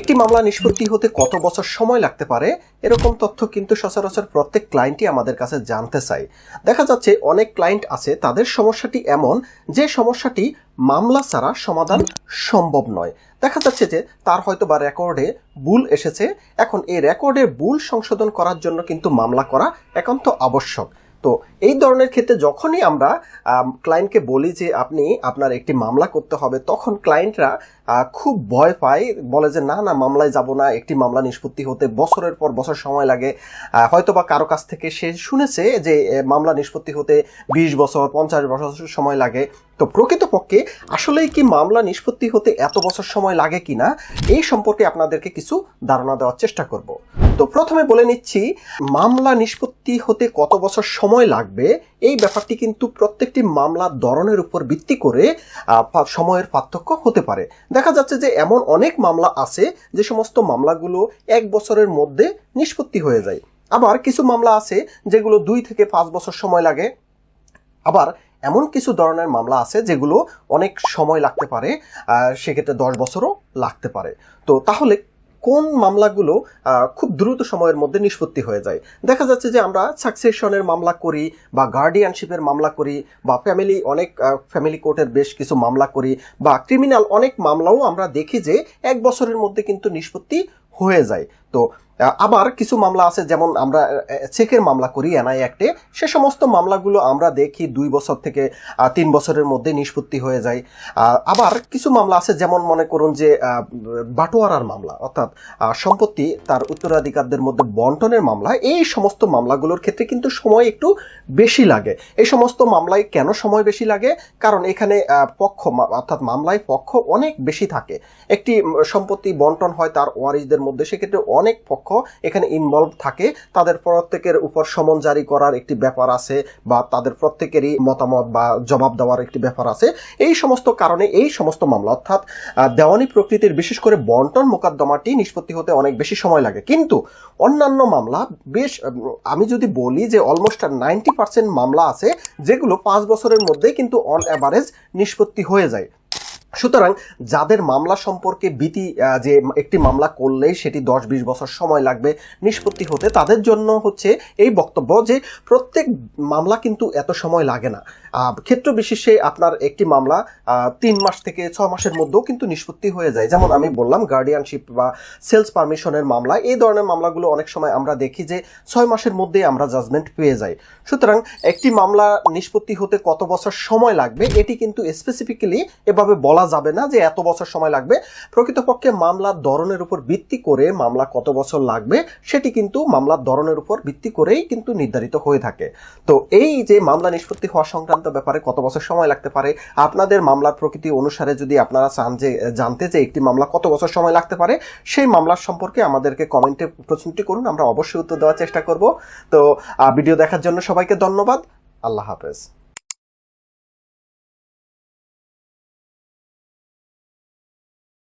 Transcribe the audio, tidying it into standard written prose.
একটি মামলা নিষ্পত্তি হতে কত বছর সময় লাগতে পারে এরকম তথ্য কিন্তু সচরাচর প্রত্যেক ক্লায়েন্টই আমাদের কাছে জানতে চায়। দেখা যাচ্ছে অনেক ক্লায়েন্ট আছে তাদের সমস্যাটি এমন যে সমস্যাটি মামলা ছাড়া সমাধান সম্ভব নয়। দেখা যাচ্ছে যে তার হয়তো বা রেকর্ডে ভুল এসেছে, এখন এই রেকর্ডে ভুল সংশোধন করার জন্য কিন্তু মামলা করা একান্ত আবশ্যক। তো এই ধরনের ক্ষেত্রে যখনই আমরা ক্লায়েন্টকে বলি যে আপনি আপনার একটি মামলা করতে হবে, তখন ক্লায়েন্টরা খুব ভয় পায়, বলে যে না না মামলায় যাব না, একটি মামলা নিষ্পত্তি হতে বছরের পর বছর সময় লাগে। হয়তো বা কারো কাছ থেকে সে শুনেছে যে মামলা নিষ্পত্তি হতে 20 বছর 50 বছর সময় লাগে। তো প্রকৃতপক্ষে আসলেই কি মামলা নিষ্পত্তি হতে এত বছর সময় লাগে কিনা এই সম্পর্কে আপনাদেরকে কিছু ধারণা দেওয়ার চেষ্টা করব। তো প্রথমে বলে নিচ্ছি, মামলা নিষ্পত্তি হতে কত বছর সময় লাগবে এই ব্যাপারটি কিন্তু প্রত্যেকটি মামলার ধরনের উপর ভিত্তি করে সময়ের পার্থক্য হতে পারে। দেখা যাচ্ছে যে এমন অনেক মামলা আছে যে সমস্ত মামলাগুলো 1 বছরের মধ্যে নিষ্পত্তি হয়ে যায়। আবার কিছু মামলা আছে যেগুলো 2 থেকে 5 বছর সময় লাগে। আবার এমন কিছু ধরনের মামলা আছে যেগুলো অনেক সময় লাগতে পারে, সেক্ষেত্রে 10 বছরও লাগতে পারে। তো তাহলে কোন মামলাগুলো খুব দ্রুত সময়ের মধ্যে নিষ্পত্তি হয়ে যায়? দেখা যাচ্ছে যে আমরা সাকসেশনের মামলা করি বা গার্ডিয়ানশিপের মামলা করি বা ফ্যামিলি কোর্টের বেশ কিছু মামলা করি বা ক্রিমিনাল অনেক মামলাও আমরা দেখি যে 1 বছরের মধ্যে কিন্তু নিষ্পত্তি হয়ে যায়। তো আবার কিছু মামলা আছে, যেমন আমরা চেকের মামলা করি এনআই অ্যাক্টে, সে সমস্ত মামলাগুলো আমরা দেখি 2 বছর থেকে 3 বছরের মধ্যে নিষ্পত্তি হয়ে যায়। আবার কিছু মামলা আছে, যেমন মনে করুন যে বাটোয়ারার মামলা, অর্থাৎ সম্পত্তি তার উত্তরাধিকারদের মধ্যে বন্টনের মামলা, এই সমস্ত মামলাগুলোর ক্ষেত্রে কিন্তু সময় একটু বেশি লাগে। এই সমস্ত মামলায় কেন সময় বেশি লাগে? কারণ এখানে অর্থাৎ মামলায় পক্ষ অনেক বেশি থাকে। একটি সম্পত্তি বন্টন হয় তার ওয়ারিশদের মধ্যে, সেক্ষেত্রে অনেক পক্ষ এখানে ইনভলভ থাকে। তাদের প্রত্যেকের উপর সমন জারি করার একটি ব্যাপার আছে বা তাদের প্রত্যেকেরই মতামত বা জবাব দেওয়ার একটি ব্যাপার আছে। এই সমস্ত কারণে এই সমস্ত মামলা, অর্থাৎ দেওয়ানি প্রকৃতির বিশেষ করে বন্টন মোকদ্দমাটি নিষ্পত্তি হতে অনেক বেশি সময় লাগে। কিন্তু অন্যান্য মামলা আমি যদি বলি যে অলমোস্ট 90% মামলা আছে যেগুলো 5 বছরের মধ্যে কিন্তু অন অ্যাভারেজ নিষ্পত্তি হয়ে যায়। সুতরাং যাদের মামলা সম্পর্কে ভীতি যে একটি মামলা করলেই সেটি 10-20 বছর সময় লাগবে নিষ্পত্তি হতে, তাদের জন্য হচ্ছে এই বক্তব্য যে প্রত্যেক মামলা কিন্তু এত সময় লাগে না। ক্ষেত্র বিশেষে আপনার একটি মামলা 3 মাস থেকে 6 মাসের মধ্যেও কিন্তু নিষ্পত্তি হয়ে যায়। যেমন আমি বললাম গার্ডিয়ানশিপ বা সেলস পারমিশনের মামলা, এই ধরনের মামলাগুলো অনেক সময় আমরা দেখি যে 6 মাসের মধ্যে আমরা জাজমেন্ট পেয়ে যাই। সুতরাং একটি মামলা নিষ্পত্তি হতে কত বছর সময় লাগবে এটি কিন্তু স্পেসিফিক্যালি এভাবে বলা যাবে না যে এত বছর সময় লাগবে। প্রকৃতপক্ষে মামলার ধরনের উপর ভিত্তি করে মামলা কত বছর লাগবে সেটি কিন্তু মামলার ধরনের উপর ভিত্তি করেই কিন্তু নির্ধারিত হয়ে থাকে। তো এই যে মামলা নিষ্পত্তি হওয়া সংক্রান্ত ব্যাপারে কত বছর সময় লাগতে পারে, আপনাদের মামলার প্রকৃতি অনুসারে যদি আপনারা চান যে জানতে যে একটি মামলা কত বছর সময় লাগতে পারে, সেই মামলার সম্পর্কে আমাদেরকে কমেন্টে প্রশ্নটি করুন, আমরা অবশ্যই উত্তর দেওয়ার চেষ্টা করব। তো ভিডিও দেখার জন্য সবাইকে ধন্যবাদ। আল্লাহ হাফেজ।